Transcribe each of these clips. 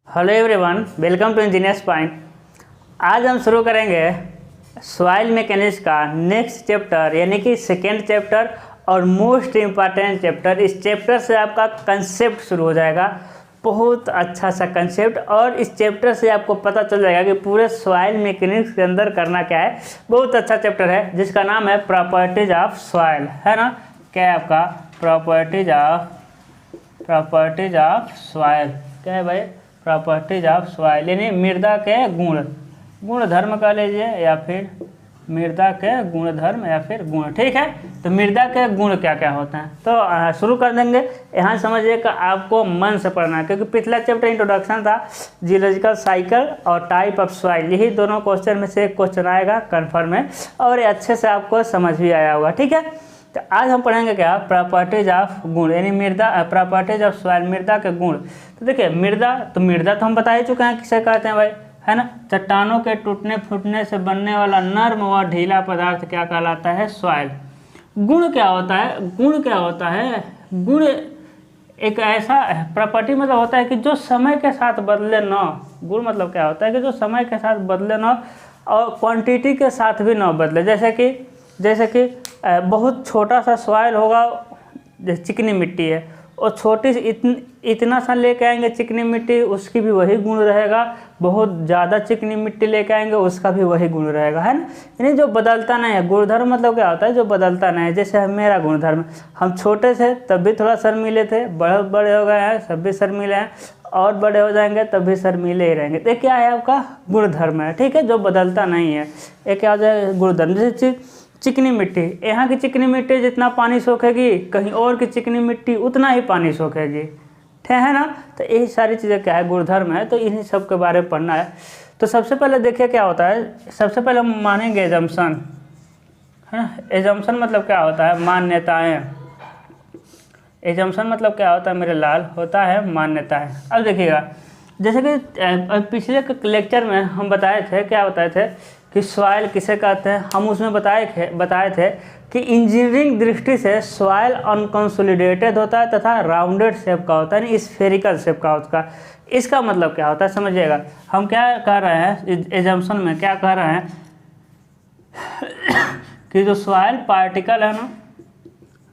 Hello everyone, welcome to engineers point. आज हम शुरू करेंगे सॉइल मैकेनिक्स का नेक्स्ट चैप्टर यानी कि सेकेंड चैप्टर और मोस्ट इम्पॉर्टेंट चैप्टर। इस चैप्टर से आपका कंसेप्ट शुरू हो जाएगा, बहुत अच्छा सा कंसेप्ट, और इस चैप्टर से आपको पता चल जाएगा कि पूरे सॉइल मैकेनिक्स के अंदर करना क्या है। बहुत अच्छा चैप्टर है जिसका नाम है प्रॉपर्टीज ऑफ सॉइल, है ना। क्या है आपका प्रॉपर्टीज ऑफ सॉइल, क्या है भाई? प्रॉपर्टीज ऑफ सॉइल यानी मृदा के गुणधर्म कह लीजिए, या फिर मृदा के गुणधर्म या फिर गुण। ठीक है, तो मृदा के गुण क्या क्या होते हैं तो शुरू कर देंगे। यहाँ समझिए कि आपको मन से पढ़ना है, क्योंकि पिछला चैप्टर इंट्रोडक्शन था, जियोलॉजिकल साइकिल और टाइप ऑफ सॉइल, यही दोनों क्वेश्चन में से एक क्वेश्चन आएगा कन्फर्म है, और ये अच्छे से आपको समझ भी आया होगा। ठीक है, तो आज हम पढ़ेंगे क्या, प्रॉपर्टीज ऑफ गुण यानी मृदा, प्रॉपर्टीज ऑफ सॉइल, मृदा के गुण। तो देखिए मृदा तो हम बता ही चुके हैं किसे कहते हैं भाई, है ना। चट्टानों के टूटने फूटने से बनने वाला नर्म व ढीला पदार्थ क्या कहलाता है? सॉइल। गुण क्या होता है? गुण एक ऐसा प्रॉपर्टी मतलब होता है कि जो समय के साथ बदले न। गुण मतलब क्या होता है कि जो समय के साथ बदले न और क्वांटिटी के साथ भी न बदले। जैसे कि बहुत छोटा सा सॉइल होगा, जैसे चिकनी मिट्टी है, और छोटी सी इतना सा लेके आएंगे चिकनी मिट्टी, उसकी भी वही गुण रहेगा। बहुत ज़्यादा चिकनी मिट्टी लेके आएंगे, उसका भी वही गुण रहेगा, है ना। यानी जो बदलता नहीं है। गुणधर्म मतलब क्या होता है? जो बदलता नहीं है। जैसे मेरा गुणधर्म, हम छोटे थे तब भी थोड़ा शर्मीले थे, बड़े हो गए हैं तब भी शर्मीले हैं, और बड़े हो जाएंगे तब भी शर्मीले ही रहेंगे। तो क्या है आपका गुणधर्म है, ठीक है, जो बदलता नहीं है। ये क्या हो जाएगा? गुणधर्म। जैसे चिकनी मिट्टी, यहाँ की चिकनी मिट्टी जितना पानी सोखेगी, कहीं और की चिकनी मिट्टी उतना ही पानी सोखेगी, ठीक है ना। तो यही सारी चीज़ें क्या है, गुणधर्म है। तो इन्हीं सब के बारे में पढ़ना है। तो सबसे पहले देखिए क्या होता है, सबसे पहले हम मानेंगे एजम्पशन, है ना। एजम्पशन मतलब क्या होता है? मान्यताएं। एजम्पशन मतलब क्या होता है मेरे लाल? होता है मान्यताएं। अब देखिएगा, जैसे कि पिछले लेक्चर में हम बताए थे, क्या बताए थे कि सॉइल किसे कहते हैं। हम उसमें बताए थे कि इंजीनियरिंग दृष्टि से सॉइल अनकंसोलिडेटेड होता है तथा राउंडेड शेप का होता है, यानी स्फेरिकल शेप का होता है। इसका मतलब क्या होता है समझिएगा। हम क्या कह रहे हैं एजम्पशन में, क्या कह रहे हैं कि जो सॉइल पार्टिकल है ना,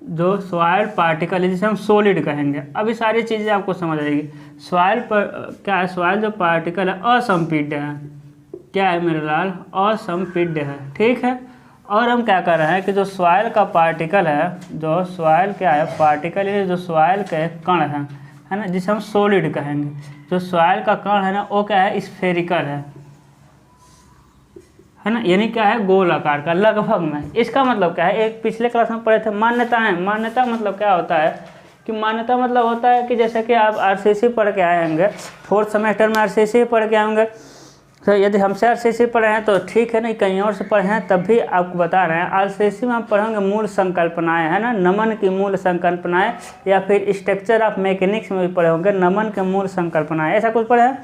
जो सॉइल पार्टिकल है जिसे हम सॉलिड कहेंगे। अभी सारी चीज़ें आपको समझ आएगी। सॉइल पर क्या है? सॉइल जो पार्टिकल है असंपीड्य है। क्या है मेरे लाल? असंपीड्य है, ठीक है। और हम क्या कर रहे हैं कि जो सॉइल का पार्टिकल है, जो सॉइल क्या है पार्टिकल, ये जो सॉइल के कण है ना, जिसे हम सॉलिड कहेंगे। जो सॉइल का कण है ना, वो क्या है? स्फेरिकल है ना, यानी क्या है? गोल आकार का लगभग में। इसका मतलब क्या है? एक पिछले क्लास में पढ़े थे मान्यताएं। मान्यता मतलब क्या होता है कि मान्यता मतलब होता है कि जैसे कि आप आरसीसी पढ़ के आए होंगे, 4th सेमेस्टर में आरसीसी पढ़ के आएंगे। तो यदि हमसे आरसीसी पढ़े हैं तो ठीक है, नहीं कहीं और से पढ़े हैं तब भी आपको बता रहे हैं। आरसीसी में हम पढ़ेंगे मूल संकल्पनाएं, है ना, नमन की मूल संकल्पनाएं, या फिर स्ट्रक्चर ऑफ मैकेनिक्स में भी पढ़े होंगे नमन के मूल संकल्पनाएं, ऐसा कुछ पढ़े हैं।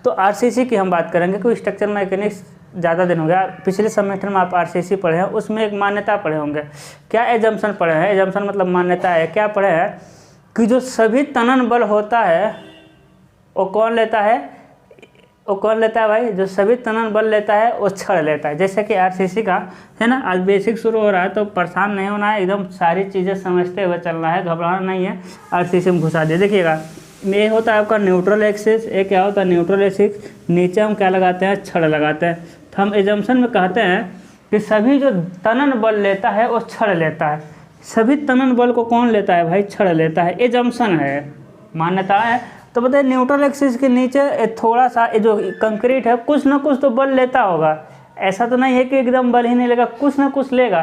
तो आरसीसी की हम बात करेंगे, क्योंकि स्ट्रक्चर मैकेनिक्स ज़्यादा दिन हो गया। पिछले सेमेस्टर में आप आरसीसी पढ़े हैं, उसमें एक मान्यता पढ़े होंगे। क्या एजम्पशन पढ़े हैं? एजम्पशन मतलब मान्यता है। क्या पढ़े हैं कि जो सभी तनन बल होता है वो कौन लेता है? वो कौन लेता है भाई? जो सभी तनन बल लेता है वो छड़ लेता है। जैसे कि आरसीसी का है ना, आज बेसिक शुरू हो रहा है तो परेशान नहीं होना है, एकदम सारी चीज़ें समझते हुए चलना है, घबराना नहीं है। आरसीसी में घुसा दिए। देखिएगा, ये होता है आपका न्यूट्रल एक्सिस। ये क्या होता है? Neutral axis. नीचे हम क्या लगाते हैं? छड़ लगाते हैं। तो हम एजम्पशन में कहते हैं कि सभी जो तनन बल लेता है वो छड़ लेता है। सभी तनन बल को कौन लेता है भाई? छड़ लेता है। एजम्पशन है, मान्यता है। तो बताइए न्यूट्रल एक्सिस के नीचे थोड़ा सा जो कंक्रीट है कुछ ना कुछ तो बल लेता होगा। ऐसा तो नहीं है कि एकदम बल ही नहीं लेगा, कुछ ना कुछ लेगा।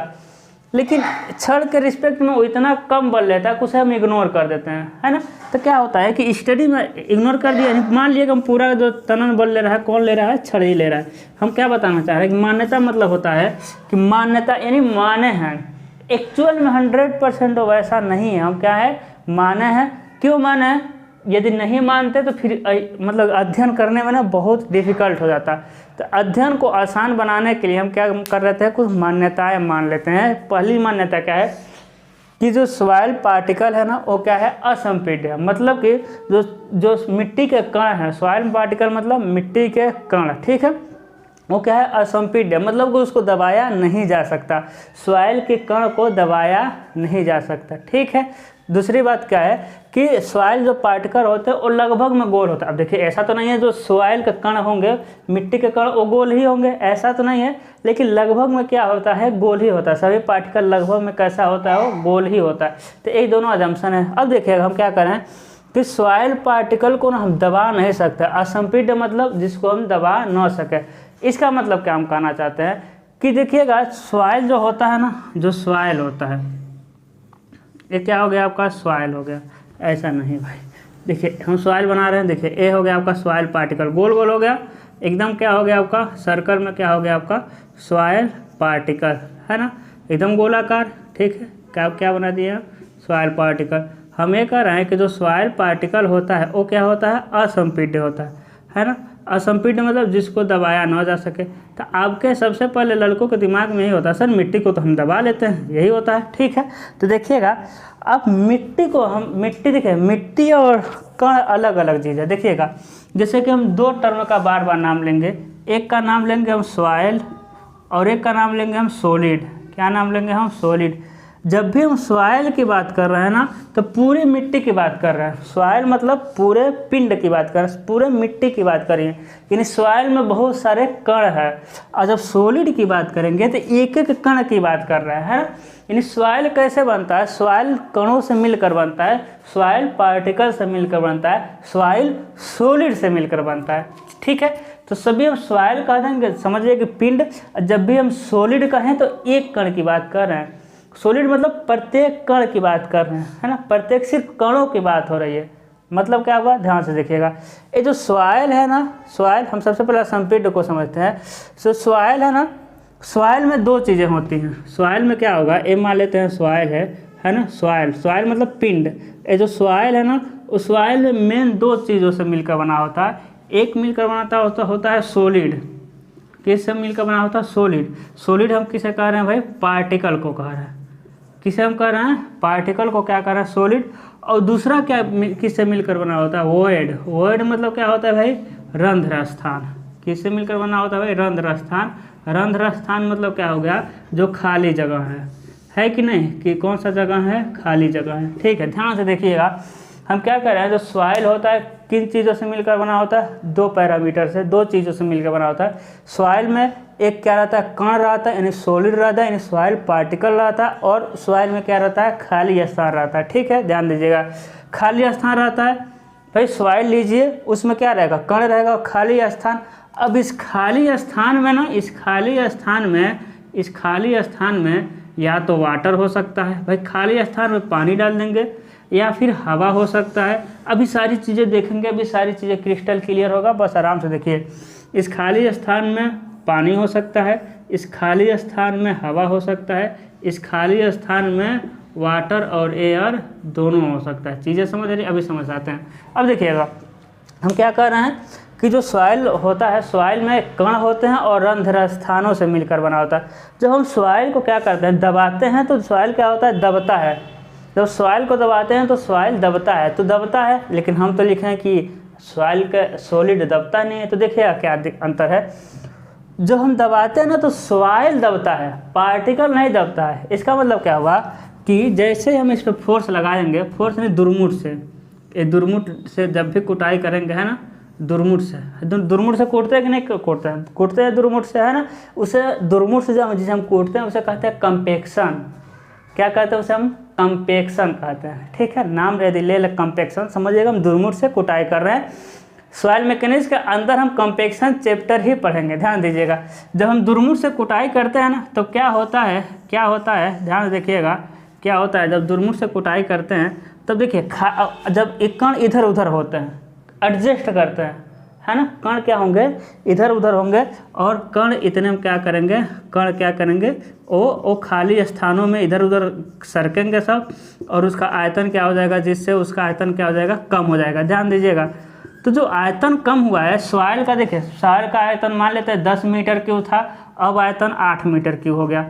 लेकिन छड़ के रिस्पेक्ट में वो इतना कम बल लेता है, कुछ हम इग्नोर कर देते हैं, है ना। तो क्या होता है कि स्टडी में इग्नोर कर दिया, मान लिया कि हम पूरा जो तनन बल ले रहा है कौन ले रहा है? छड़ ही ले रहा है। हम क्या बताना चाह रहे हैं कि मान्यता मतलब होता है कि मान्यता यानी माने हैं। एक्चुअल में 100% वैसा नहीं है। हम क्या है? माने हैं। क्यों माने हैं? यदि नहीं मानते तो फिर मतलब अध्ययन करने में ना बहुत डिफ़िकल्ट हो जाता। तो अध्ययन को आसान बनाने के लिए हम क्या कर रहे थे? कुछ मान्यताएं मान लेते हैं। पहली मान्यता क्या है कि जो सॉइल पार्टिकल है ना वो क्या है, असंपीड्य है। मतलब कि जो मिट्टी के कण हैं, सॉइल पार्टिकल मतलब मिट्टी के कण, ठीक है, वो क्या है, असंपीड्य, मतलब कि उसको दबाया नहीं जा सकता, सॉइल के कण को दबाया नहीं जा सकता, ठीक है। दूसरी बात क्या है कि सॉइल जो पार्टिकल होते हैं वो लगभग में गोल होता है। अब देखिए ऐसा तो नहीं है जो सॉइल के कण होंगे, मिट्टी के कण, वो गोल ही होंगे, ऐसा तो नहीं है, लेकिन लगभग में क्या होता है, गोल ही होता है। सभी पार्टिकल लगभग में कैसा होता है, वो गोल ही होता है। तो ये दोनों अजम्पशन है। अब देखिएगा हम क्या करें कि सॉइल पार्टिकल को ना हम दबा नहीं सकते, असंपीड्य मतलब जिसको हम दबा ना सके। इसका मतलब क्या हम कहना चाहते हैं कि देखिएगा सॉइल जो होता है ना, जो सॉइल होता है, ये क्या हो गया आपका, सॉइल हो गया, ऐसा नहीं भाई। देखिए हम सॉइल बना रहे हैं, देखिए ये हो गया आपका सॉइल पार्टिकल, गोल गोल हो गया एकदम, क्या हो गया आपका सर्कल में, क्या हो गया आपका सॉइल पार्टिकल, है ना, एकदम गोलाकार, ठीक है। क्या क्या बना दिया, सॉइल पार्टिकल। हम ये कह रहे हैं कि जो सॉइल पार्टिकल होता है वो क्या होता है, असंपीड्य होता है ना। असंपीड्य मतलब जिसको दबाया ना जा सके। तो आपके सबसे पहले लड़कों के दिमाग में यही होता है, सर मिट्टी को तो हम दबा लेते हैं, यही होता है, ठीक है। तो देखिएगा अब मिट्टी को हम, मिट्टी देखिए, मिट्टी और कण अलग अलग चीज़ है। देखिएगा जैसे कि हम दो टर्म का बार बार नाम लेंगे, एक का नाम लेंगे हम सॉइल और एक का नाम लेंगे हम सॉलिड। क्या नाम लेंगे हम, सॉलिड। जब भी हम सॉइल की बात कर रहे हैं ना तो पूरी मिट्टी की बात कर रहे हैं। सॉइल मतलब पूरे पिंड की बात कर रहे हैं, पूरे मिट्टी की बात करिए, यानी सॉइल में बहुत सारे कण है। और जब सॉलिड की बात करेंगे तो एक एक कण की बात कर रहे हैं। यानी सॉइल कैसे बनता है, सॉइल कणों से मिलकर बनता है, सॉइल पार्टिकल से मिलकर बनता है, सॉइल सॉलिड से मिलकर बनता है, ठीक है। तो सभी हम सॉइल कह देंगे, समझिए कि पिंड। जब भी हम सॉलिड कहें तो एक कण की बात कर रहे हैं। सॉलिड मतलब प्रत्येक कण की बात कर रहे हैं, है ना, प्रत्येक सिर्फ कणों की बात हो रही है। मतलब क्या हुआ, ध्यान से देखिएगा। ये जो सॉइल है ना, सॉइल हम सबसे पहले असंपीड्य को समझते हैं। सो सॉइल है ना, सॉइल में दो चीज़ें होती हैं। सॉइल में क्या होगा, ये मान लेते हैं सॉइल है ना, सॉइल, सॉइल मतलब पिंड। ये जो सॉइल है ना, उस सॉइल में मेन दो चीज़ों से मिलकर बना होता है। एक मिलकर बनाता होता है सॉलिड। किससे मिलकर बना होता है, सॉलिड। सॉलिड हम किसे कह रहे हैं भाई, पार्टिकल को कह रहे हैं। किसे हम कह रहे हैं, पार्टिकल को क्या कर रहे हैं, सॉलिड। और दूसरा क्या किससे मिलकर बना होता है, वॉइड। वॉइड मतलब क्या होता है भाई, रंध्र स्थान। किससे मिलकर बना होता है भाई, रंध्र स्थान। रंध्र स्थान मतलब क्या हो गया, जो खाली जगह है कि नहीं, कि कौन सा जगह है, खाली जगह है, ठीक है। ध्यान से देखिएगा हम क्या कर रहे हैं, जो सॉइल होता है किन चीज़ों से मिलकर बना होता है, दो पैरामीटर से, दो चीज़ों से मिलकर बना होता है। सॉइल में एक क्या रहता है, कण रहता है, यानी सॉलिड रहता है, यानी सॉइल पार्टिकल रहता है। और सॉइल में क्या रहता है, खाली स्थान रहता है, ठीक है। ध्यान दीजिएगा, खाली स्थान रहता है भाई। सॉइल लीजिए, उसमें क्या रहेगा, कण रहेगा और खाली स्थान। अब इस खाली स्थान में ना, इस खाली स्थान में या तो वाटर हो सकता है भाई, खाली स्थान में पानी डाल देंगे, या फिर हवा हो सकता है। अभी सारी चीज़ें देखेंगे, अभी सारी चीज़ें क्रिस्टल क्लियर होगा, बस आराम से देखिए। इस खाली स्थान में पानी हो सकता है, इस खाली स्थान में हवा हो सकता है, इस खाली स्थान में वाटर और एयर दोनों हो सकता है। चीज़ें समझ रही, अभी समझ आते हैं। अब देखिएगा हम क्या कर रहे हैं कि जो सॉइल होता है, सॉइल में कण होते हैं और रंध्र स्थानों से मिलकर बना होता है। जब हम सॉइल को क्या करते हैं, दबाते हैं, तो सॉइल क्या होता है, दबता है। जब सॉइल को दबाते हैं तो सॉइल दबता है, तो दबता है। लेकिन हम तो लिखे हैं कि सॉइल का सॉलिड दबता नहीं है। तो देखिएगा क्या अंतर है, जो हम दबाते हैं ना तो सॉइल दबता है, पार्टिकल नहीं दबता है। इसका मतलब क्या हुआ कि जैसे हम इस पर फोर्स लगाएंगे, फोर्स नहीं, दुर्मुट से, ये दुर्मुट से जब भी कुटाई करेंगे, है ना, दुर्मुट से कूटते हैं कि नहीं कूटते हैं, कूटते हैं दुर्मुट से, है ना। उसे दुर्मुट से जब जिसे हम कूटते हैं उसे कहते हैं कंपेक्शन। क्या कहते हैं उसे, हम कंपेक्शन कहते हैं, ठीक है। नाम यदि ले ले कंपेक्शन, समझिएगा हम दुर्मुट से कुटाई कर रहे हैं। सॉइल मैकेनिक्स के अंदर हम कंपेक्शन चैप्टर ही पढ़ेंगे, ध्यान दीजिएगा। जब हम दुर्मुट से कुटाई करते हैं ना तो क्या होता है, ध्यान से देखिएगा क्या होता है। जब दुर्मुट से कुटाई करते हैं तब देखिए, जब एक कण इधर उधर होते हैं, एडजस्ट करते हैं, है ना, कण क्या होंगे, इधर उधर होंगे, और कण इतने में क्या करेंगे, कण क्या करेंगे, वो खाली स्थानों में इधर उधर सरकेंगे सब, और उसका आयतन क्या हो जाएगा, जिससे उसका आयतन क्या हो जाएगा, कम हो जाएगा। ध्यान दीजिएगा, तो जो आयतन कम हुआ है सॉइल का, देखिए सॉइल का आयतन मान लेते हैं 10 मीटर क्यूब था, अब आयतन 8 मीटर क्यूब हो गया।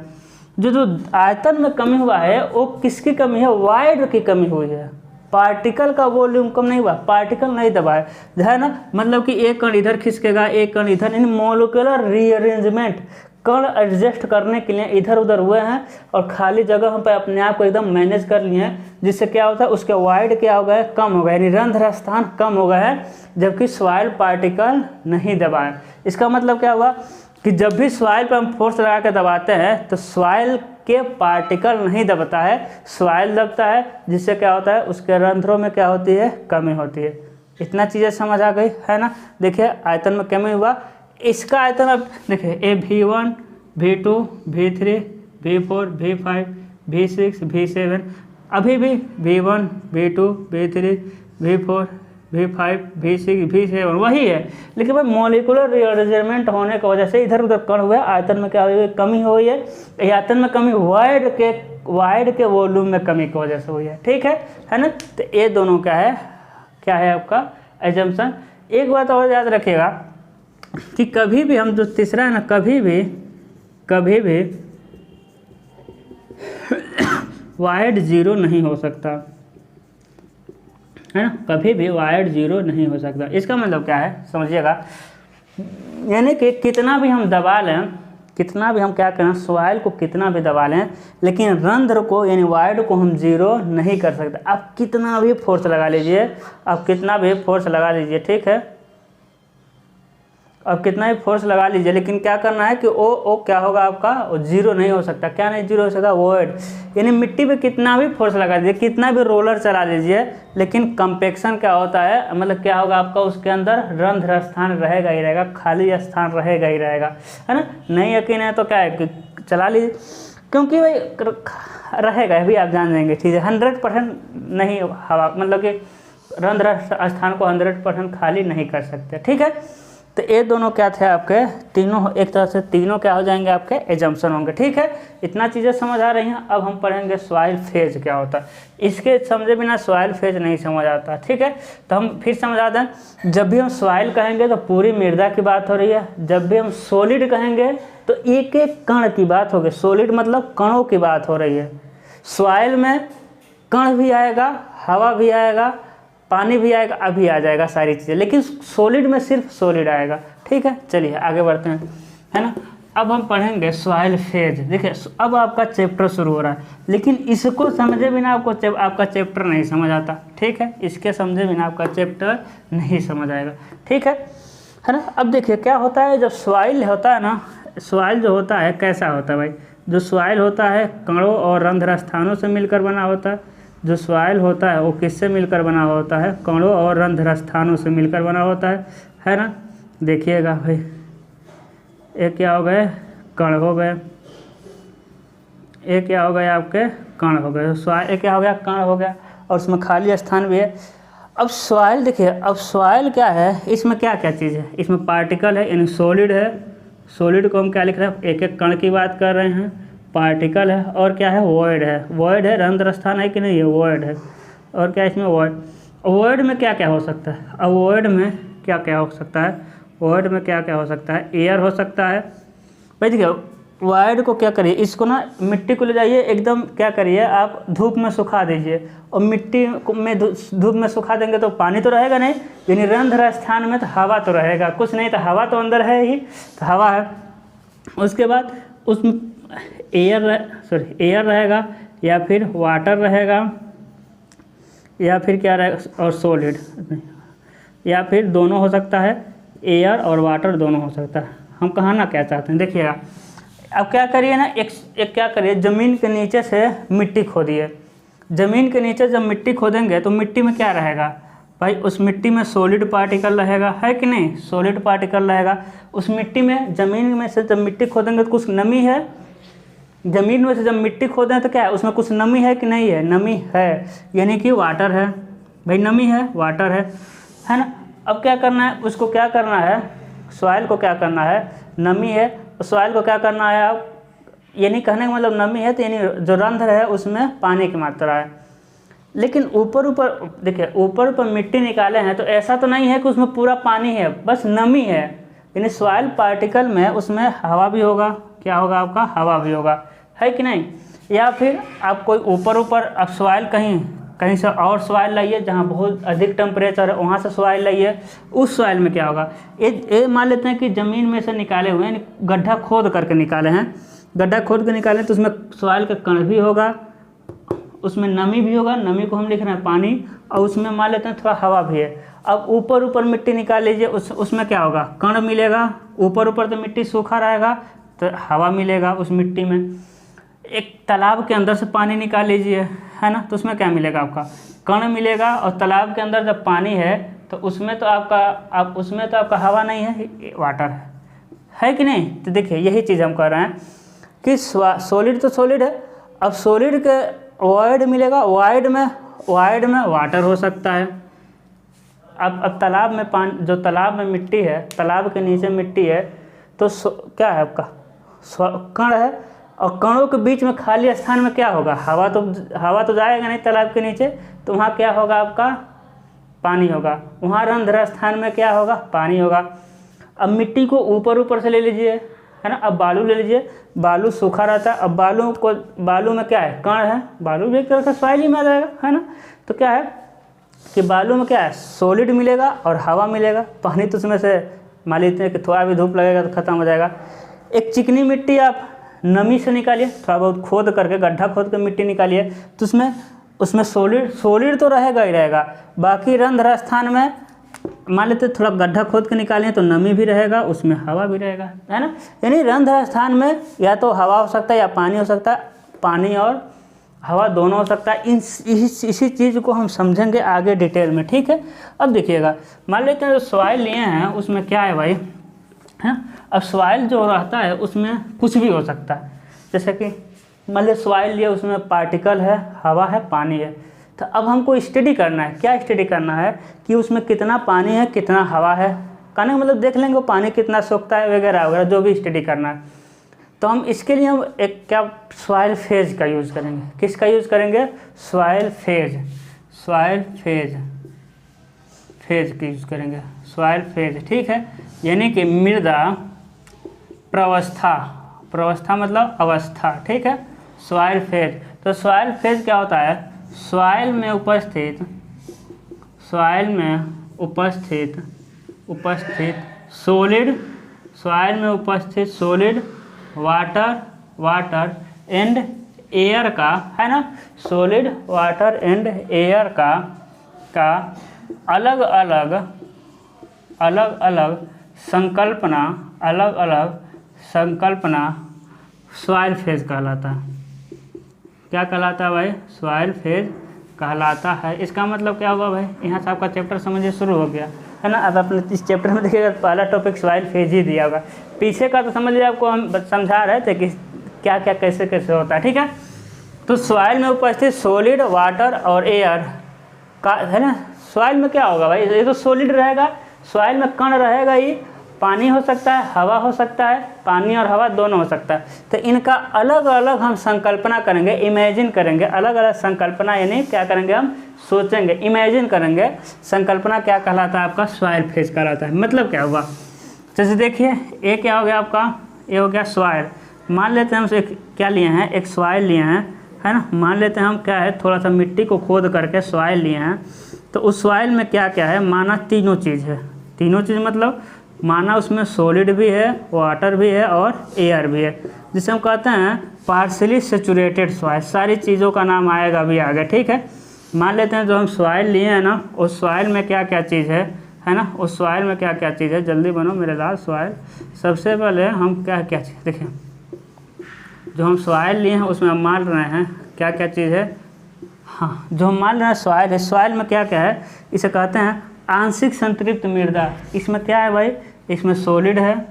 जो आयतन में कमी हुआ है वो किसकी कमी है, वाइड की कमी हुई है। पार्टिकल का वॉल्यूम कम नहीं हुआ, पार्टिकल नहीं दबाए है ना, मतलब कि एक कण इधर खिसकेगा एक कण इधर, इन मोलिकुलर रीअरेंजमेंट, कण एडजस्ट करने के लिए इधर उधर हुए हैं और खाली जगह पे अपने आप को एकदम मैनेज कर लिए हैं, जिससे क्या होता है उसके वाइड क्या हो गया है, कम हो गया, यानी रंध्र स्थान कम हो गया है, जबकि सॉइल पार्टिकल नहीं दबाए। इसका मतलब क्या हुआ कि जब भी सॉइल पर हम फोर्स लगा के दबाते हैं तो सॉइल के पार्टिकल नहीं दबता है, सॉइल दबता है, जिससे क्या होता है उसके रंध्रों में क्या होती है, कमी होती है। इतना चीज़ें समझ आ गई है ना। देखिए आयतन में कमी हुआ, इसका आयतन अब देखिए ए V1 V2 V3 V4 V5 V6 V7, अभी भी V1 V2 V3 V4 V5 V6 V7 वही है, लेकिन भाई मॉलिक्यूलर रीअरेंजमेंट होने की वजह से इधर उधर कण हुआ, आयतन में क्या हुई, कमी हुई है। ये आयतन में कमी वाइड के वॉल्यूम में कमी की वजह से हुई है, ठीक है ना। तो ये दोनों क्या है आपका एजम्पशन। एक बात और याद रखिएगा कि कभी भी हम जो तीसरा है ना, कभी भी वाइड जीरो नहीं हो सकता है ना, कभी भी वाइड जीरो नहीं हो सकता। इसका मतलब क्या है समझिएगा, यानी कि कितना भी हम दबा लें, कितना भी हम क्या करें, सॉइल को कितना भी दबा लें, लेकिन रंध्र को यानी वाइड को हम जीरो नहीं कर सकते। आप कितना भी फोर्स लगा लीजिए, आप कितना भी फोर्स लगा लीजिए, ठीक है, अब कितना भी फोर्स लगा लीजिए, लेकिन क्या करना है कि ओ क्या होगा आपका, वो जीरो नहीं हो सकता। क्या नहीं जीरो हो सकता, वॉइड। यानी मिट्टी पे कितना भी फोर्स लगा दीजिए, कितना भी रोलर चला लीजिए, लेकिन कंपैक्शन क्या होता है, मतलब क्या होगा आपका, उसके अंदर रंध्र स्थान रहेगा ही रहेगा, खाली स्थान रहेगा ही रहेगा, है ना। नहीं यकीन है तो क्या है कि चला लीजिए, क्योंकि भाई रहेगा भी, आप जान जाएंगे, ठीक है। 100% नहीं हवा, मतलब कि रंध्र स्थान को 100% खाली नहीं कर सकते, ठीक है। तो ये दोनों क्या थे आपके, तीनों एक तरह से तीनों क्या हो जाएंगे आपके एजम्पशन होंगे, ठीक है। इतना चीज़ें समझ आ रही हैं। अब हम पढ़ेंगे सॉइल फेज क्या होता है। इसके समझे बिना सॉइल फेज नहीं समझ आता, ठीक है। तो हम फिर समझा दें, जब भी हम सॉइल कहेंगे तो पूरी मृदा की बात हो रही है, जब भी हम सॉलिड कहेंगे तो एक एक कण की बात होगी। सॉलिड मतलब कणों की बात हो रही है। सॉइल में कण भी आएगा, हवा भी आएगा, पानी भी आएगा, अभी आ जाएगा सारी चीज़ें, लेकिन सॉलिड में सिर्फ सॉलिड आएगा, ठीक है। चलिए आगे बढ़ते हैं, है ना। अब हम पढ़ेंगे सॉइल फेज। देखिए अब आपका चैप्टर शुरू हो रहा है, लेकिन इसको समझे बिना आपका चैप्टर नहीं समझ आता, ठीक है। इसके समझे बिना आपका चैप्टर नहीं समझ आएगा, ठीक है ना। अब देखिए क्या होता है, जब सॉइल होता है ना, सॉइल जो होता है कैसा होता है भाई, जो सॉइल होता है कणों और रंध्र स्थानों से मिलकर बना होता है। जो सॉइल होता है वो किससे मिलकर बना होता है, कणों और रंध्र स्थानों से मिलकर बना होता है ना। देखिएगा भाई, एक क्या हो गए, कण हो गए, एक क्या हो गए आपके, कण हो गए। सॉइल एक क्या हो गया, कण हो गया, और उसमें खाली स्थान भी है। अब सॉइल देखिए, अब सॉइल क्या है, इसमें क्या क्या चीज़ है, इसमें पार्टिकल है, यानी सॉलिड है। सॉलिड को हम क्या लिख रहे हैं, एक एक कण की बात कर रहे हैं, पार्टिकल है, और क्या है, वॉइड है। वॉइड है, रंध्र स्थान है कि नहीं है, वॉइड है। और क्या इसमें वॉइड में क्या क्या हो सकता है, अब वॉइड में क्या क्या हो सकता है, वॉइड में क्या क्या हो सकता है, एयर हो सकता है भाई। देखिए वॉइड को क्या करिए, इसको ना मिट्टी को ले जाइए, एकदम क्या करिए आप धूप में सुखा दीजिए, और मिट्टी में धूप में सुखा देंगे तो पानी तो रहेगा नहीं, यानी रंध्र स्थान में तो हवा तो रहेगा, कुछ नहीं तो हवा तो अंदर है ही, तो हवा है। उसके बाद उसमें एयर रहेगा, या फिर वाटर रहेगा, या फिर क्या रहेगा, और सॉलिड, या फिर दोनों हो सकता है, एयर और वाटर दोनों हो सकता है। हम कहना क्या चाहते हैं, देखिएगा अब क्या करिए ना, एक क्या करिए, ज़मीन के नीचे से मिट्टी खोदिए। ज़मीन के नीचे जब मिट्टी खोदेंगे तो मिट्टी में क्या रहेगा भाई, उस मिट्टी में सॉलिड पार्टिकल रहेगा, है कि नहीं, सॉलिड पार्टिकल रहेगा उस मिट्टी में। ज़मीन में से जब मिट्टी खोदेंगे तो कुछ नमी है, ज़मीन में से जब मिट्टी खोदें तो क्या है, उसमें कुछ नमी है कि नहीं है, नमी है, यानी कि वाटर है भाई, नमी है, वाटर है ना। अब क्या करना है, उसको क्या करना है, सॉइल को क्या करना है, नमी है, सॉइल को क्या करना है आप, यानी कहने का मतलब नमी है तो यानी जो रंध्र है उसमें पानी की मात्रा है। लेकिन ऊपर देखिए, ऊपर मिट्टी निकाले हैं तो ऐसा तो नहीं है कि उसमें पूरा पानी है, बस नमी है, यानी सॉइल पार्टिकल में उसमें हवा भी होगा, क्या होगा आपका, हवा भी होगा, है कि नहीं। या फिर आप कोई ऊपर अब सॉइल कहीं से और सॉइल लाइए जहाँ बहुत अधिक टेम्परेचर है, वहाँ से सॉइल लाइए, उस सॉइल में क्या होगा, ये मान लेते हैं कि ज़मीन में से निकाले हुए हैं, गड्ढा खोद करके निकाले हैं, गड्ढा खोद के निकाले तो उसमें सॉइल का कण भी होगा, उसमें नमी भी होगा, नमी को हम लिख रहे हैं पानी, और उसमें मान लेते हैं थोड़ा हवा भी है। अब ऊपर मिट्टी निकाल लीजिए, उसमें क्या होगा, कण मिलेगा, ऊपर तो मिट्टी सूखा रहेगा तो हवा मिलेगा उस मिट्टी में। एक तालाब के अंदर से पानी निकाल लीजिए, है ना, तो उसमें क्या मिलेगा, आपका कण मिलेगा, और तालाब के अंदर जब पानी है तो उसमें तो आपका हवा नहीं है, वाटर है कि नहीं। तो देखिए यही चीज़ हम कह रहे हैं कि सॉलिड तो सॉलिड है, अब सॉलिड के वॉइड मिलेगा, वॉइड में वाटर हो सकता है। अब तालाब में पानी, जो तालाब में मिट्टी है, तालाब के नीचे मिट्टी है, तो क्या है आपका कण है, और कणों के बीच में खाली स्थान में क्या होगा, हवा तो जाएगा नहीं तालाब के नीचे, तो वहाँ क्या होगा, आपका पानी होगा। वहाँ रंध्र स्थान में क्या होगा, पानी होगा। अब मिट्टी को ऊपर से ले लीजिए, है ना, अब बालू ले लीजिए, बालू सूखा रहता है, अब बालू में क्या है, कण है, बालू भी एक तरह का सॉइल ही में आ जाएगा, है ना। तो क्या है कि बालू में क्या है, सॉलिड मिलेगा और हवा मिलेगा, पानी तो उसमें से मान लेते हैं कि थोड़ा भी धूप लगेगा तो ख़त्म हो जाएगा। एक चिकनी मिट्टी आप नमी से निकालिए, थोड़ा बहुत खोद करके, गड्ढा खोद के मिट्टी निकालिए, तो उसमें सॉलिड तो रहेगा ही रहेगा, बाकी रंध्र स्थान में मान लेते थोड़ा गड्ढा खोद के निकालें तो नमी भी रहेगा, उसमें हवा भी रहेगा, है ना। यानी रंध्र स्थान में या तो हवा हो सकता है या पानी हो सकता है, पानी और हवा दोनों हो सकता है। इसी चीज़ को हम समझेंगे आगे डिटेल में, ठीक है। अब देखिएगा, मान लेते हैं जो सॉइल लिए हैं उसमें क्या है भाई, है। अब सॉइल जो रहता है उसमें कुछ भी हो सकता है, जैसे कि मान लीजिए सॉइल लिए, उसमें पार्टिकल है, हवा है, पानी है। तो अब हमको स्टडी करना है, क्या स्टडी करना है कि उसमें कितना पानी है, कितना हवा है, कहने का मतलब देख लेंगे वो पानी कितना सोखता है वगैरह वगैरह, जो भी स्टडी करना है। तो हम इसके लिए हम एक क्या सॉइल फेज का यूज़ करेंगे, किसका यूज़ करेंगे, सॉइल फेज की यूज़ करेंगे, सॉइल फेज, ठीक है। यानी कि मृदा प्रवस्था मतलब अवस्था, ठीक है, सॉइल फेज। तो सॉइल फेज क्या होता है, सॉइल में उपस्थित सॉलिड वाटर एंड एयर का, है ना, सॉलिड वाटर एंड एयर का अलग अलग संकल्पना सॉइल फेज कहलाता है। क्या कहलाता है भाई, सॉइल फेज कहलाता है। इसका मतलब क्या हुआ भाई, यहाँ से आपका चैप्टर समझिए शुरू हो गया, है ना। अब अपने इस चैप्टर में देखिएगा पहला टॉपिक सॉइल फेज ही दिया होगा, पीछे का तो समझ लिया, आपको हम समझा रहे थे कि क्या क्या कैसे होता है, ठीक है। तो सॉइल में उपस्थित सॉलिड वाटर और एयर का, है ना, सॉइल में क्या होगा भाई, ये तो सॉलिड रहेगा, सॉइल में कण रहेगा ही, पानी हो सकता है, हवा हो सकता है, पानी और हवा दोनों हो सकता है। तो इनका अलग अलग हम संकल्पना करेंगे, इमेजिन करेंगे, अलग अलग संकल्पना, यानी क्या करेंगे, हम सोचेंगे, इमेजिन करेंगे। संकल्पना क्या कहलाता है, आपका सॉइल फेज कहलाता है। मतलब क्या हुआ, जैसे देखिए ये क्या हो गया आपका, ये हो गया सॉइल। मान लेते हैं हम क्या लिए हैं, एक सॉइल लिए हैं, है ना। मान लेते हैं हम क्या है, थोड़ा सा मिट्टी को खोद करके सॉइल लिए हैं, तो उस सॉइल में क्या क्या है, माना तीनों चीज़ है। तीनों चीज़ मतलब माना उसमें सॉलिड भी है, वाटर भी है और एयर भी है, जिसे हम कहते हैं पार्शली सैचुरेटेड सॉइल। सारी चीज़ों का नाम आएगा अभी आगे, ठीक है। मान लेते हैं जो हम सॉइल लिए हैं ना, उस सॉइल में क्या क्या चीज़ है ना, उस सॉइल में क्या क्या चीज़ है, जल्दी बनो मेरे लाल। सॉइल सबसे पहले हम क्या क्या चीज़ देखिए, जो हम सॉइल लिए हैं उसमें हम मान रहे हैं क्या क्या चीज़ है। हाँ, जो हम मान रहे हैं सॉइल है, सॉइल में क्या क्या है, इसे कहते हैं आंशिक संतृप्त मृदा। इसमें क्या है भाई, इसमें सॉलिड है,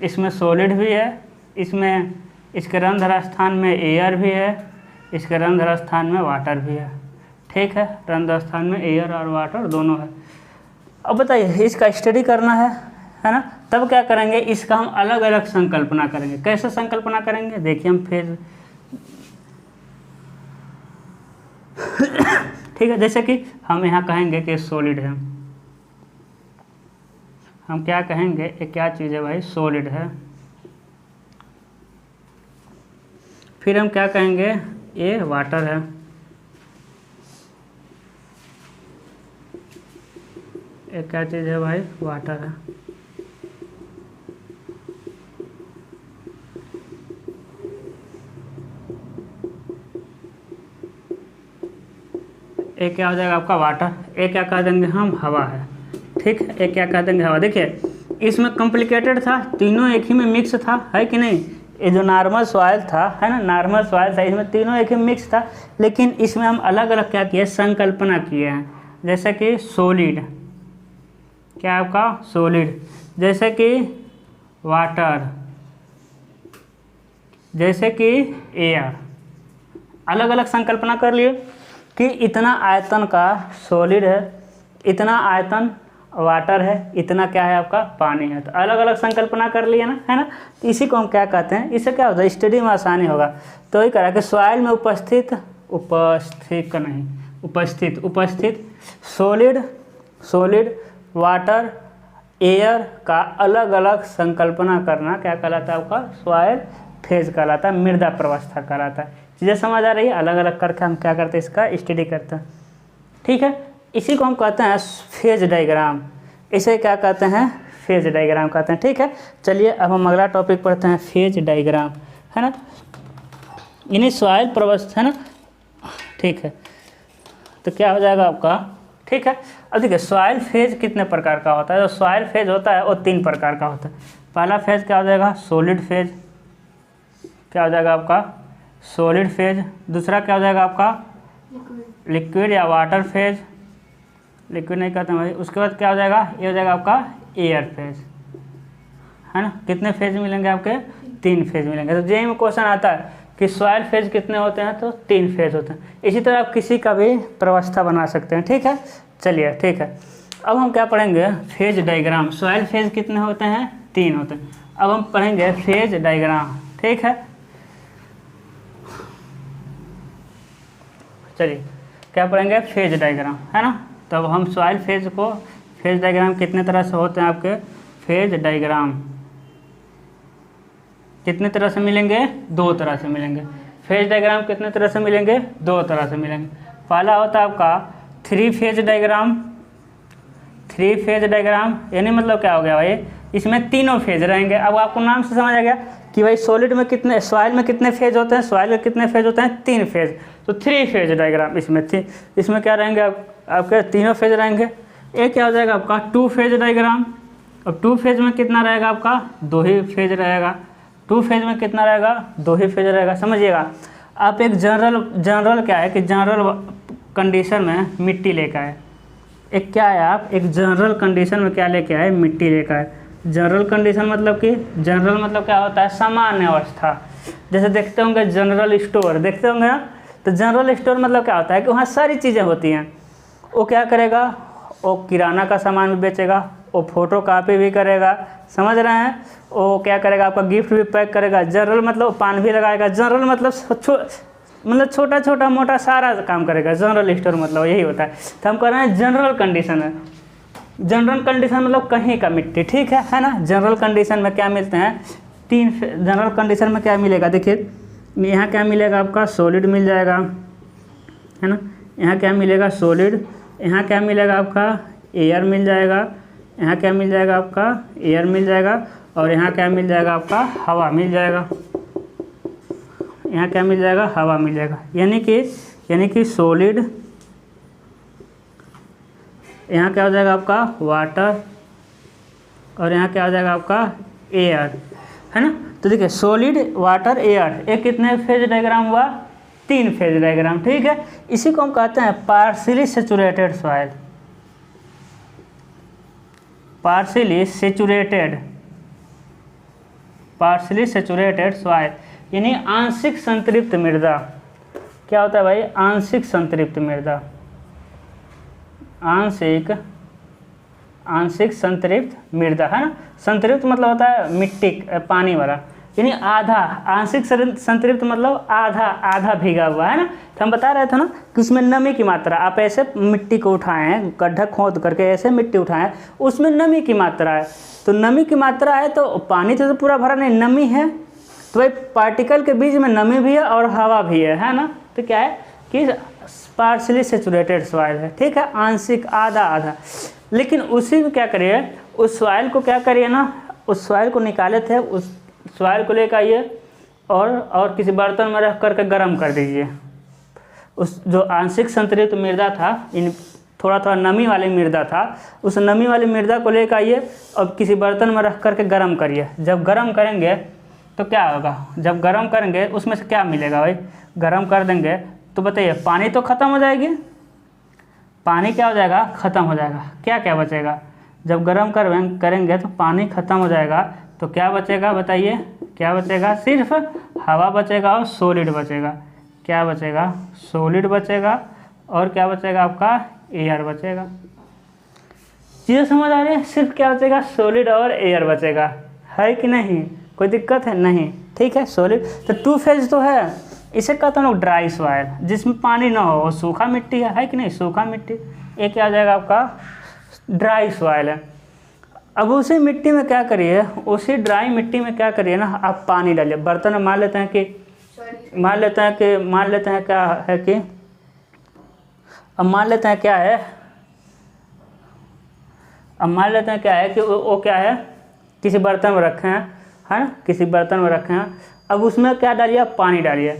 इसमें सॉलिड भी है, इसमें इसके रंध्र स्थान में एयर भी है, इसके रंध्र स्थान में वाटर भी है, ठीक है। रंध्र स्थान में एयर और वाटर दोनों है। अब बताइए इसका स्टडी करना है ना, तब क्या करेंगे, इसका हम अलग अलग संकल्पना करेंगे। कैसे संकल्पना करेंगे, देखिए हम फिर ठीक है। जैसे कि हम यहाँ कहेंगे कि सॉलिड है, हम क्या कहेंगे, ये क्या चीज़ है भाई, सॉलिड है। फिर हम क्या कहेंगे, ये वाटर है, ये क्या चीज़ है भाई, वाटर है। एक क्या हो जाएगा आपका वाटर, एक क्या कह देंगे हम, हवा है, ठीक है। एक क्या कह देंगे, हवा। देखिए इसमें कॉम्प्लिकेटेड था, तीनों एक ही में मिक्स था, है कि नहीं। ये जो नॉर्मल सॉइल था, है ना, नॉर्मल सॉइल था, इसमें तीनों एक ही मिक्स था, लेकिन इसमें हम अलग अलग क्या किए, संकल्पना किए हैं। जैसे कि सॉलिड, क्या है आपका, सॉलिड। जैसे कि वाटर, जैसे कि एयर, अलग अलग संकल्पना कर लिए कि इतना आयतन का सॉलिड है, इतना आयतन वाटर है, इतना क्या है आपका पानी है। तो अलग अलग संकल्पना कर लिए ना, है ना। तो इसी को हम क्या कहते हैं, इससे क्या होता है, स्टडी में आसानी होगा। तो ये करा कि सॉइल में उपस्थित सॉलिड वाटर एयर का अलग अलग संकल्पना करना क्या कहलाता है आपका, सॉइल फेज कहलाता है, मृदा प्रवस्था कहलाता है। चीज़ें समझ आ रही है, अलग अलग करके हम क्या करते हैं, इसका स्टडी करते हैं, ठीक है। इसी को हम कहते हैं फेज डायग्राम, इसे क्या कहते हैं, फेज डायग्राम कहते हैं, ठीक है। चलिए अब हम अगला टॉपिक पढ़ते हैं, फेज डायग्राम, है ना, यानी सॉइल प्रवस्था, है ना, ठीक है। तो क्या हो जाएगा आपका, ठीक है। अब देखिए सॉइल फेज कितने प्रकार का होता है, जो सॉइल फेज होता है वो 3 प्रकार का होता है। पहला फेज क्या हो जाएगा, सॉलिड फेज, क्या हो जाएगा आपका, सॉलिड फेज। दूसरा क्या हो जाएगा आपका, लिक्विड या वाटर फेज, लिक्विड नहीं कहते हैं भाई। उसके बाद क्या हो जाएगा, ये हो जाएगा आपका एयर फेज, है ना। कितने फेज मिलेंगे आपके, 3 फेज मिलेंगे। तो जेईई में क्वेश्चन आता है कि सॉइल फेज कितने होते हैं, तो 3 फेज होते हैं। इसी तरह आप किसी का भी प्रवस्था बना सकते हैं, ठीक है। चलिए ठीक है, अब हम क्या पढ़ेंगे, फेज डायग्राम। सॉइल फेज कितने होते हैं, 3 होते हैं। अब हम पढ़ेंगे फेज डायग्राम, ठीक है। चलिए क्या पढ़ेंगे, फेज डायग्राम, है ना। तब हम सॉइल फेज को, फेज डायग्राम कितने तरह से होते हैं आपके, फेज डायग्राम कितने तरह से मिलेंगे, 2 तरह से मिलेंगे। फेज डायग्राम कितने तरह से मिलेंगे, 2 तरह से मिलेंगे। पहला होता है आपका 3 फेज डायग्राम। 3 फेज डायग्राम यानी मतलब क्या हो गया भाई, इसमें तीनों फेज रहेंगे। अब आपको नाम से समझ आ गया कि भाई सॉलिड में कितने, सॉइल में कितने फेज होते हैं, सॉइल में कितने फेज होते हैं, 3 फेज। तो 3 फेज डायग्राम इसमें थी, इसमें क्या रहेंगे आपके तीनों फेज रहेंगे। एक क्या हो जाएगा आपका 2 फेज डायग्राम। अब 2 फेज में कितना रहेगा आपका, 2 ही फेज रहेगा। 2 फेज में कितना रहेगा, 2 ही फेज रहेगा। समझिएगा आप, एक जनरल क्या है कि जनरल कंडीशन में मिट्टी लेकर आए। एक क्या है, आप एक जनरल कंडीशन में क्या लेके आए, मिट्टी लेकर आए। जनरल कंडीशन मतलब कि, जनरल मतलब क्या होता है, सामान्य अवस्था। जैसे देखते होंगे जनरल स्टोर, देखते होंगे ना। तो जनरल स्टोर मतलब क्या होता है कि वहाँ सारी चीज़ें होती हैं। वो क्या करेगा, वो किराना का सामान भी बेचेगा, वो फोटो कापी भी करेगा, समझ रहे हैं। वो क्या करेगा, आपका गिफ्ट भी पैक करेगा। जनरल मतलब पान भी लगाएगा। जनरल मतलब छोटा छोटा मोटा सारा काम करेगा। जनरल स्टोर मतलब यही होता है। तो हम कह रहे हैं जनरल कंडीशन है। जनरल कंडीशन मतलब कहीं का मिट्टी, ठीक है ना। जनरल कंडीशन में क्या मिलते हैं, 3 जनरल कंडीशन में क्या मिलेगा, देखिए यहाँ क्या मिलेगा आपका, सॉलिड मिल जाएगा, है ना। यहाँ क्या मिलेगा, सॉलिड। यहाँ क्या मिलेगा आपका, एयर मिल जाएगा। यहाँ क्या मिल जाएगा आपका, एयर मिल जाएगा। और यहाँ क्या मिल जाएगा आपका, हवा मिल जाएगा। यहाँ क्या मिल जाएगा, हवा मिल जाएगा। यानी कि सॉलिड, यहाँ क्या हो जाएगा आपका, वाटर। और यहाँ क्या हो जाएगा आपका, एयर, है ना। तो देखिए सॉलिड, वाटर, एयर, एक कितने फेज डायग्राम हुआ, 3 फेज डायग्राम, ठीक है। इसी को हम कहते हैं partially saturated soil. Partially saturated soil यानी आंशिक संतृप्त मृदा। क्या होता है भाई, आंशिक संतृप्त मृदा। आंशिक संतृप्त मृदा, है ना। संतृप्त मतलब होता है मिट्टी, पानी वाला, यानी आधा। आंशिक संतृप्त मतलब आधा भीगा हुआ, है ना। तो हम बता रहे थे ना कि उसमें नमी की मात्रा, आप ऐसे मिट्टी को उठाएं, गड्ढा खोद करके ऐसे मिट्टी उठाएं, उसमें नमी की मात्रा है। तो नमी की मात्रा है तो पानी तो पूरा भरा नहीं, नमी है तो भाई पार्टिकल के बीच में नमी भी है और हवा भी है ना। तो क्या है कि पार्शली सेचुरेटेड सॉइल है, ठीक है, आंशिक आधा आधा। लेकिन उसी में क्या करिए, उस सॉइल को क्या करिए ना, उस सॉइल को निकाले थे, उस सॉइल को लेकर आइए और किसी बर्तन में रख करके गर्म कर दीजिए। उस जो आंशिक संतृप्त मृदा था, इन थोड़ा थोड़ा नमी वाली मृदा था, उस नमी वाली मृदा को लेकर आइए और किसी बर्तन में रख करके गर्म करिए। जब गर्म करेंगे तो क्या होगा, जब गर्म करेंगे उसमें से क्या मिलेगा भाई, गर्म कर देंगे तो बताइए पानी तो ख़त्म हो जाएगी, पानी क्या हो जाएगा, ख़त्म हो जाएगा। क्या क्या बचेगा, जब गर्म करेंगे तो पानी ख़त्म हो जाएगा, तो क्या बचेगा बताइए, क्या बचेगा, सिर्फ हवा बचेगा और सॉलिड बचेगा। क्या बचेगा, सॉलिड बचेगा और क्या बचेगा आपका, एयर बचेगा। चीज़ें समझ आ रही है, सिर्फ क्या बचेगा, सॉलिड और एयर बचेगा, है कि नहीं, कोई दिक्कत है नहीं, ठीक है। सॉलिड तो टू फेज तो है, इसे कहते हैं लोग ड्राई सॉइल, जिसमें पानी ना हो, सूखा मिट्टी है कि नहीं, सूखा मिट्टी, ये क्या आ जाएगा आपका ड्राई सॉइल है। अब उसी मिट्टी में क्या करिए, उसी ड्राई मिट्टी में क्या करिए ना, आप पानी डालिए बर्तन में। मान लेते हैं कि क्या है कि अब मान लेते हैं क्या है, अब मान लेते हैं क्या है कि वो क्या है, किसी बर्तन में रखे हैं, है ना, किसी बर्तन में रखे हैं। अब उसमें क्या डालिए, पानी डालिए,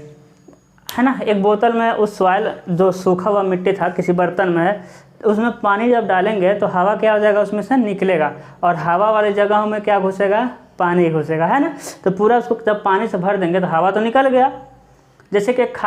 है ना। एक बोतल में उस सॉइल जो सूखा हुआ मिट्टी था किसी बर्तन में है, उसमें पानी जब डालेंगे तो हवा क्या हो जाएगा, उसमें से निकलेगा और हवा वाली जगहों में क्या घुसेगा, पानी घुसेगा, है ना। तो पूरा उसको जब पानी से भर देंगे तो हवा तो निकल गया। जैसे कि एक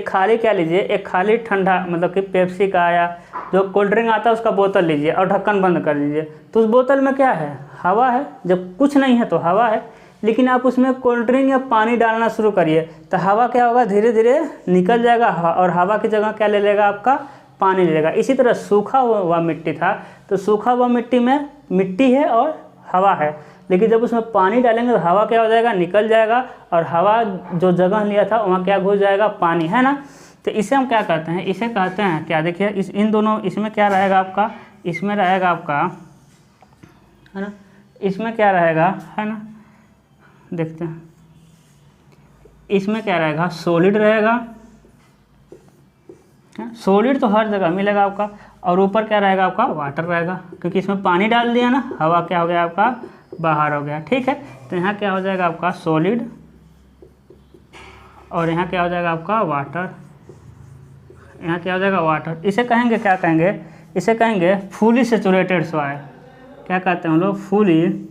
खाली क्या लीजिए, एक खाली ठंडा मतलब कि पेप्सी का या जो कोल्ड ड्रिंक आता है उसका बोतल लीजिए और ढक्कन बंद कर दीजिए, तो उस बोतल में क्या है, हवा है। जब कुछ नहीं है तो हवा है, लेकिन आप उसमें कोल्ड ड्रिंक या पानी डालना शुरू करिए तो हवा क्या होगा, धीरे धीरे निकल जाएगा और हवा की जगह क्या ले लेगा, आपका पानी ले लेगा। इसी तरह सूखा हुआ मिट्टी था, तो सूखा हुआ मिट्टी में मिट्टी है और हवा है, लेकिन जब उसमें पानी डालेंगे तो हवा क्या हो जाएगा, निकल जाएगा और हवा जो जगह लिया था वहाँ क्या घुस जाएगा, पानी, है ना। तो इसे हम क्या कहते हैं, इसे कहते हैं क्या, देखिए इन दोनों, इसमें क्या रहेगा आपका, इसमें रहेगा आपका, है ना, इसमें क्या रहेगा, है ना, देखते हैं इसमें क्या रहेगा, सॉलिड रहेगा, सॉलिड तो हर जगह मिलेगा आपका, और ऊपर क्या रहेगा आपका, वाटर रहेगा, क्योंकि इसमें पानी डाल दिया ना, हवा क्या हो गया आपका, बाहर हो गया, ठीक है। तो यहाँ क्या हो जाएगा आपका सॉलिड और यहाँ क्या हो जाएगा आपका वाटर, यहाँ क्या हो जाएगा वाटर। इसे कहेंगे, क्या कहेंगे, इसे कहेंगे फुली सेचुरेटेड सॉइल। क्या कहते हैं हम लोग, फुली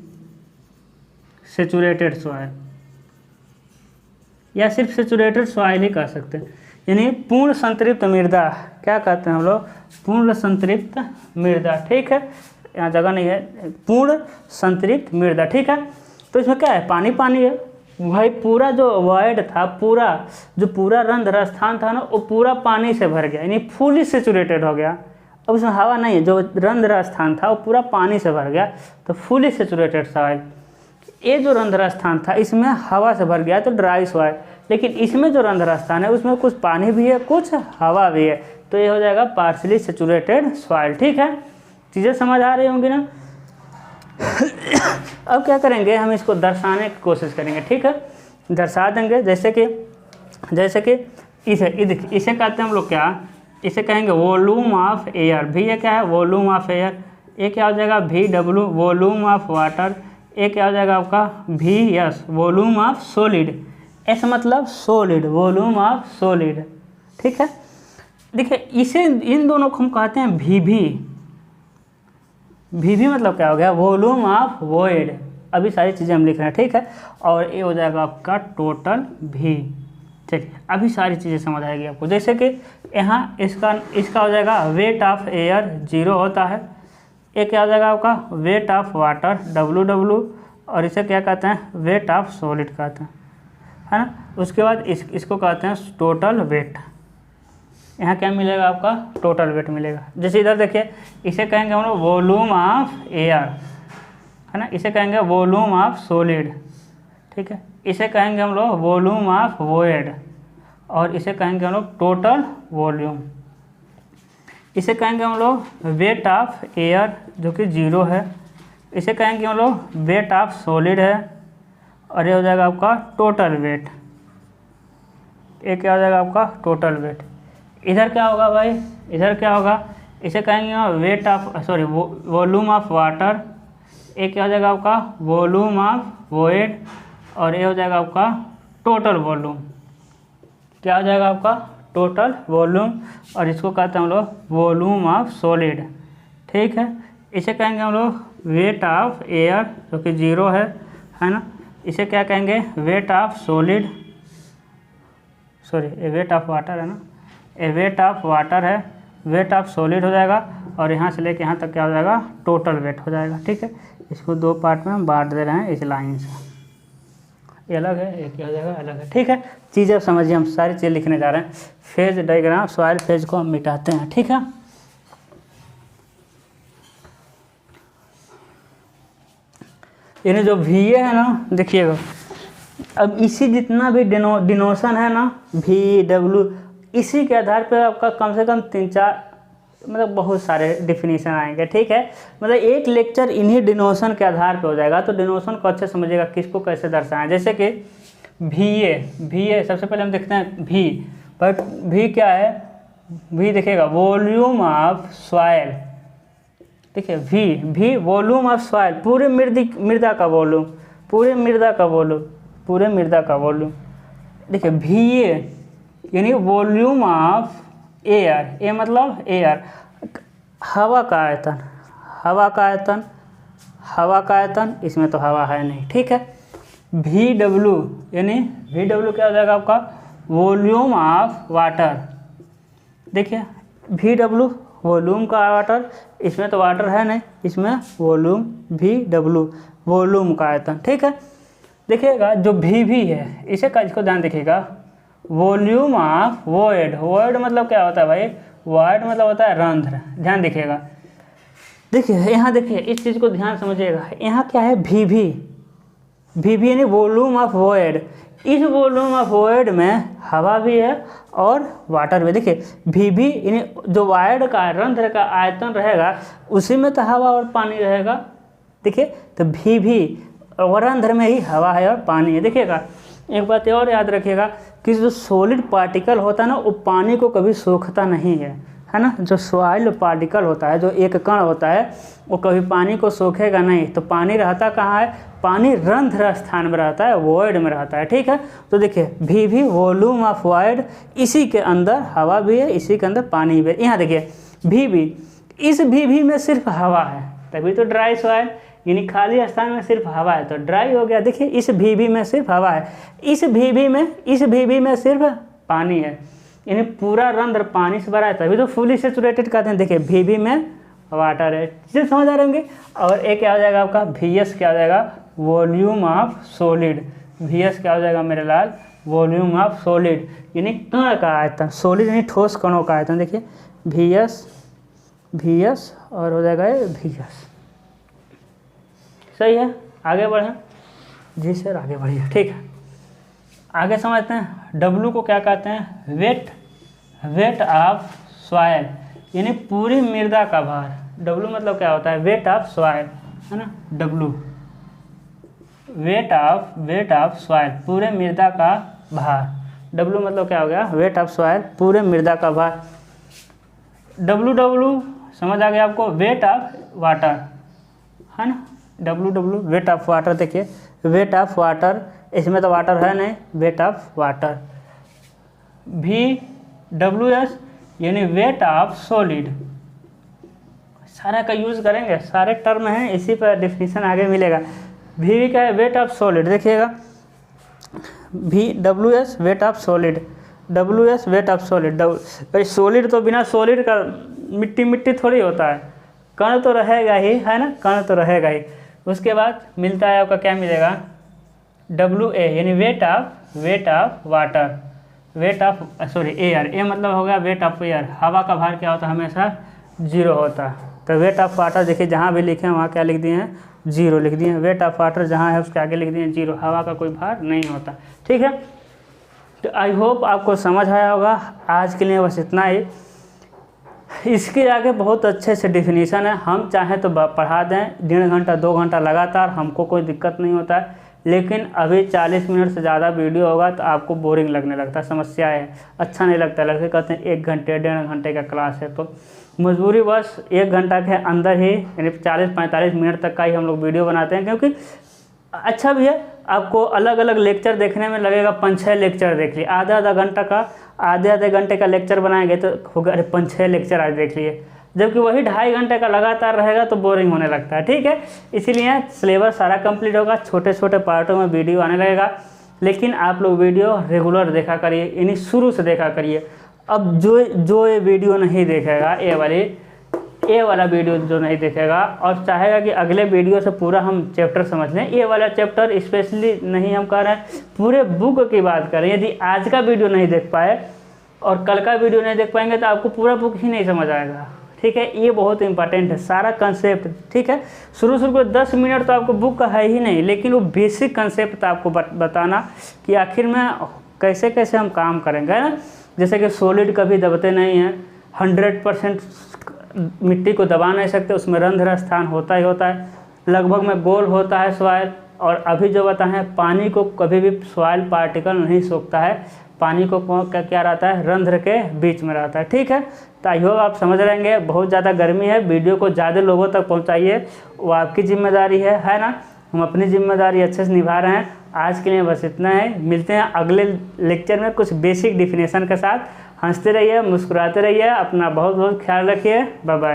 सेचुरेटेड सॉइल, या सिर्फ सेचुरेटेड सॉइल ही कह सकते हैं, यानी पूर्ण संतृप्त मृदा। क्या कहते हैं हम लोग, पूर्ण संतृप्त मृदा, ठीक है, यहाँ जगह नहीं है, पूर्ण संतृप्त मृदा, ठीक है। तो इसमें क्या है, पानी पानी है भाई, पूरा जो वॉइड था, पूरा रंध्र स्थान था ना, वो पूरा पानी से भर गया, यानी फुली सेचुरेटेड हो गया। अब उसमें हवा नहीं है, जो रंध्र स्थान था वो पूरा पानी से भर गया, तो फुली सेचुरेटेड सॉइल। ये जो रंध्र स्थान था इसमें हवा से भर गया तो ड्राई सॉइल, लेकिन इसमें जो रंध्र स्थान है उसमें कुछ पानी भी है, कुछ हवा भी है, तो ये हो जाएगा पार्शली सेचुरेटेड सॉइल, ठीक है। चीज़ें समझ आ रही होंगी ना। अब क्या करेंगे, हम इसको दर्शाने की कोशिश करेंगे, ठीक है, दर्शा देंगे। जैसे कि इसे कहते हैं हम लोग क्या, इसे कहेंगे वॉल्यूम ऑफ एयर। भी ये क्या है, वॉल्यूम ऑफ एयर। ये क्या हो जाएगा, VW वॉल्यूम ऑफ वाटर। ये क्या हो जाएगा आपका, VS volume of solid. S मतलब सॉलिड, वॉल्यूम ऑफ सॉलिड, ठीक है। देखिए इसे, इन दोनों को हम कहते हैं VV मतलब क्या हो गया, वॉल्यूम ऑफ वॉइड। अभी सारी चीज़ें हम लिख रहे हैं, ठीक है। और ये हो जाएगा आपका टोटल V। चलिए अभी सारी चीज़ें समझ आएगी आपको। जैसे कि यहाँ इसका हो जाएगा वेट ऑफ एयर 0 होता है। ये क्या हो जाएगा आपका, वेट ऑफ वाटर WW, और इसे क्या कहते हैं, वेट ऑफ सॉलिड कहते हैं, है ना। उसके बाद इसको कहते हैं टोटल वेट। यहाँ क्या मिलेगा आपका, टोटल वेट मिलेगा। जैसे इधर देखिए, इसे कहेंगे हम लोग वॉल्यूम ऑफ एयर, है ना, इसे कहेंगे वॉल्यूम ऑफ सॉलिड, ठीक है। इसे कहेंगे हम लोग वॉल्यूम ऑफ वॉइड, और इसे कहेंगे हम लोग टोटल वॉल्यूम। इसे कहेंगे हम लोग वेट ऑफ एयर जो कि 0 है। इसे कहेंगे हम लोग वेट ऑफ सॉलिड है, और ये हो जाएगा आपका टोटल वेट। ये क्या हो जाएगा आपका टोटल वेट। इधर क्या होगा भाई, इधर क्या होगा, इसे कहेंगे wait of sorry volume of water. ये क्या हो जाएगा आपका वॉल्यूम ऑफ वॉइड, और ये हो जाएगा आपका टोटल वॉल्यूम। क्या हो जाएगा आपका टोटल वॉल्यूम, और इसको कहते हैं हम लोग वॉल्यूम ऑफ सॉलिड। ठीक है, इसे कहेंगे हम लोग वेट ऑफ एयर जो कि 0 है ना। इसे क्या कहेंगे वेट ऑफ सॉलिड, सॉरी ये वेट ऑफ वाटर है ना, ये वेट ऑफ वाटर है, वेट ऑफ सॉलिड हो जाएगा, और यहाँ से लेके यहाँ तक क्या हो जाएगा टोटल वेट हो जाएगा। ठीक है, इसको 2 पार्ट में हम बांट दे रहे हैं इस लाइन से। ये अलग है, ये क्या हो जाएगा अलग है। ठीक है, चीज़ें समझिए, हम सारी चीज़ लिखने जा रहे हैं। फेज डायग्राम सॉइल फेज को हम मिटाते हैं। ठीक है, यानी जो VA है ना, देखिएगा अब इसी जितना भी डिनोशन है ना VW, इसी के आधार पर आपका कम से कम 3-4 मतलब बहुत सारे डिफिनीशन आएंगे। ठीक है, मतलब एक लेक्चर इन्हीं डिनोशन के आधार पे हो जाएगा। तो डिनोशन को अच्छे समझिएगा, किसको कैसे दर्शाएं। जैसे कि VA सबसे पहले हम देखते हैं V, बट V क्या है, V देखिएगा वॉल्यूम ऑफ सॉइल। देखिए V वॉल्यूम ऑफ सॉइल, पूरे मृदा का वॉल्यूम, पूरे मृदा का वॉल्यूम। देखिए VA यानी वॉल्यूम ऑफ एयर, ए मतलब एयर, हवा का आयतन, इसमें तो हवा है नहीं। ठीक है, VW यानी VW क्या हो जाएगा आपका वॉल्यूम ऑफ वाटर। देखिए VW वॉल्यूम का वाटर, इसमें तो वाटर है नहीं, इसमें वॉल्यूम VW वॉल्यूम का आयतन। ठीक है, देखिएगा जो VV है इसको ध्यान देखिएगा वॉल्यूम ऑफ वॉइड। वॉइड मतलब क्या होता है भाई, वॉइड मतलब होता है रंध्र। ध्यान देखिएगा, देखिए यहाँ देखिए इस चीज़ को ध्यान समझिएगा, यहाँ क्या है VV यानी वॉल्यूम ऑफ वॉइड। इस वॉल्यूम ऑफ वॉइड में हवा भी है और वाटर भी। देखिए VV यानी जो वॉइड का रंध्र का आयतन रहेगा उसी में तो हवा और पानी रहेगा। देखिए तो VV और रंध्र में ही हवा है और पानी है। देखिएगा एक बात और याद रखिएगा कि जो सॉलिड पार्टिकल होता है ना वो पानी को कभी सोखता नहीं है ना। जो सॉइल पार्टिकल होता है, जो एक कण होता है, वो कभी पानी को सोखेगा नहीं। तो पानी रहता कहाँ है, पानी रंध्र स्थान में रहता है, वॉइड में रहता है। ठीक है, तो देखिए VV वॉल्यूम ऑफ वॉइड, इसी के अंदर हवा भी है, इसी के अंदर पानी भी है। यहाँ देखिए VV, इस VV में सिर्फ हवा है, तभी तो ड्राई सॉइल यानी खाली स्थान में सिर्फ हवा है तो ड्राई हो गया। देखिए इस VV में सिर्फ हवा है, इस VV में सिर्फ पानी है, यानी पूरा रंध्र पानी से भरा है, तभी तो फुली सैचुरेटेड कहते हैं। देखिए VV में वाटर है, चीज़ें समझ आ रहे होंगे। और एक क्या हो जाएगा आपका VS क्या हो जाएगा वॉल्यूम ऑफ सॉलिड। VS क्या हो जाएगा मेरे लाल वॉल्यूम ऑफ सॉलिड यानी कण का आयतन, सॉलिड यानी ठोस कणों का आयतन। देखिए VS और हो जाएगा ये VS। सही है, आगे बढ़ें। जी सर आगे बढ़िए। ठीक है, आगे समझते हैं W को क्या कहते हैं, वेट ऑफ सॉइल यानी पूरी मृदा का भार। W मतलब क्या होता है वेट ऑफ सॉइल है ना, W वेट ऑफ सॉइल पूरे मृदा का भार। W मतलब क्या हो गया वेट ऑफ सॉइल पूरे मृदा का भार। WW समझ आ गया आपको, वेट ऑफ वाटर है ना, WW वेट ऑफ वाटर। देखिए वेट ऑफ वाटर, इसमें तो वाटर है नहीं, वेट ऑफ वाटर। VWS यानी वेट ऑफ सॉलिड। सारा का यूज़ करेंगे, सारे टर्म हैं, इसी पर डिफिनीशन आगे मिलेगा। VV का है वेट ऑफ सॉलिड। देखिएगा VWS weight of solid, WS weight of solid. Solid तो बिना सॉलिड का मिट्टी थोड़ी होता है, कण तो रहेगा ही है ना, कण तो रहेगा ही। उसके बाद मिलता है आपका क्या मिलेगा WA यानी weight of water, weight of sorry air. A मतलब हो गया वेट ऑफ एयर। हवा का भार क्या होता है हमेशा 0 होता है। तो वेट ऑफ वाटर देखिए जहाँ भी लिखे हैं वहाँ क्या लिख दिए हैं 0 लिख दिए हैं। वेट ऑफ वाटर जहाँ है उसके आगे लिख दिए हैं 0। हवा का कोई भार नहीं होता। ठीक है, तो आई होप आपको समझ आया होगा। आज के लिए बस इतना ही। इसके आगे बहुत अच्छे से डिफिनीशन है, हम चाहें तो पढ़ा दें 1.5 घंटा 2 घंटा लगातार, हमको कोई दिक्कत नहीं होता है। लेकिन अभी 40 मिनट से ज़्यादा वीडियो होगा तो आपको बोरिंग लगने लगता है, समस्या है, अच्छा नहीं लगता। लड़के कहते हैं 1 घंटे 1.5 घंटे का क्लास है, तो मजबूरी बस 1 घंटा के अंदर ही यानी 40-45 मिनट तक का ही हम लोग वीडियो बनाते हैं, क्योंकि अच्छा भी है। आपको अलग अलग लेक्चर देखने में लगेगा 5-6 लेक्चर देख लिए, आधा घंटा का आधे घंटे का लेक्चर बनाएंगे तो होगा अरे 5-6 लेक्चर आज देख लिए, जबकि वही 2.5 घंटे का लगातार रहेगा तो बोरिंग होने लगता है। ठीक है, इसीलिए सिलेबस सारा कंप्लीट होगा, छोटे छोटे पार्टों में वीडियो आने लगेगा, लेकिन आप लोग वीडियो रेगुलर देखा करिए, यानी शुरू से देखा करिए। अब जो ये वीडियो नहीं देखेगा, ये वाला वीडियो जो नहीं देखेगा और चाहेगा कि अगले वीडियो से पूरा हम चैप्टर समझ लें, ये वाला चैप्टर स्पेशली नहीं हम कह रहे हैं, पूरे बुक की बात करें। यदि आज का वीडियो नहीं देख पाए और कल का वीडियो नहीं देख पाएंगे तो आपको पूरा बुक ही नहीं समझ आएगा। ठीक है, ये बहुत इंपॉर्टेंट है सारा कंसेप्ट। ठीक है, शुरू को 10 मिनट तो आपको बुक का है ही नहीं, लेकिन वो बेसिक कंसेप्ट आपको बताना कि आखिर में कैसे कैसे हम काम करेंगे ना। जैसे कि सॉलिड कभी दबते नहीं हैं, 100% मिट्टी को दबा नहीं सकते, उसमें रंध्र स्थान होता ही होता है, लगभग में गोल होता है सॉइल। और अभी जो बताएं, पानी को कभी भी सॉइल पार्टिकल नहीं सोखता है, पानी को क्या रहता है, रंध्र के बीच में रहता है। ठीक है, तो आई होप आप समझ रहेंगे। बहुत ज़्यादा गर्मी है, वीडियो को ज़्यादा लोगों तक पहुँचाइए, वो आपकी जिम्मेदारी है ना। हम अपनी जिम्मेदारी अच्छे से निभा रहे हैं। आज के लिए बस इतना है, मिलते हैं अगले लेक्चर में कुछ बेसिक डिफिनेशन के साथ। हंसते रहिए, मुस्कुराते रहिए, अपना बहुत बहुत ख्याल रखिए। Bye bye.